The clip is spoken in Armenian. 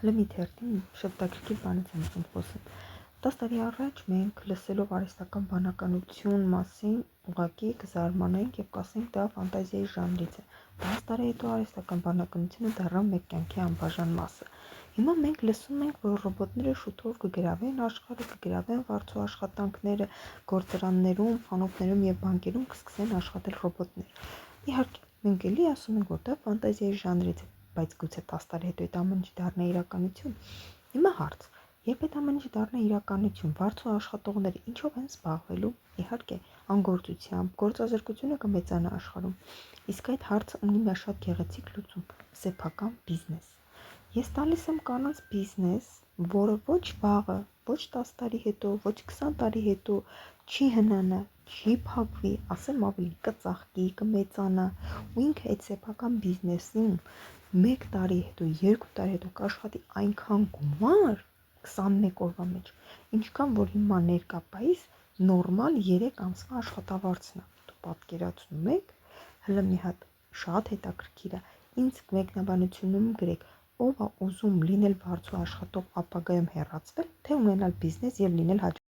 Լմիթերտին շեշտագրքի բանից եմ ուզում խոսել։ 10 տարի առաջ մենք լսելով արհեստական բանականություն մասին ուղղակի կզարմանայինք և կասենք դա ֆանտազիայի ժանրից է։ 10 տարի հետո արհեստական բանականությունը դառավ մեր կյանքի անբաժան մասը։ Հիմա մենք լսում ենք, որ ռոբոտները շուտով կգրավեն աշխարհը, կգրավեն վարձու աշխատանքները, գործարաններում, խանութներում և բանկերում կսկսեն աշխատել ռոբոտներ։ Իհարկե, մենք էլի ասում ենք, որ դա ֆանտազիայի ժանրից է, բայց գուցե 10 տարի հետո այդ ամեն ինչ դառնա իրականություն։ Հիմա հարց. երբ այդ ամեն ինչը դառնա իրականություն, վարձու աշխատողները ինչով են զբաղվելու։ Իհարկե, անգործությամբ, գործազրկությունը կմեծանա աշխարհում։ Իսկ այդ հարցը ունի մի շատ գեղեցիկ լուծում՝ սեփական բիզնես։ Ես տալիս եմ կանանց բիզնես, որը ոչ վաղը, ոչ 10 տարի հետո, ոչ 20 տարի հետո չի հնանա, չի փակվի, ասեմ ավելի կծաղկի, կմեծանա, ու ինքը այդ սեփական բիզնեսին 1 տարի հետո, 2 տարի հետո կաշխատի այնքան գումար 21 օրվա մեջ, ինչքան որ հիմա ներկապայիս նորմալ 3 ամսվա աշխատավարձն է։ Դու պատկերացնում եք, հələ մի հատ շատ հետաքրքիր է, ինձ մեկնաբանությունում գրեք, ով է ուզում լինել վարձու աշխատող ապագայում հեռացվել, թե ունենալ բիզնես և լինել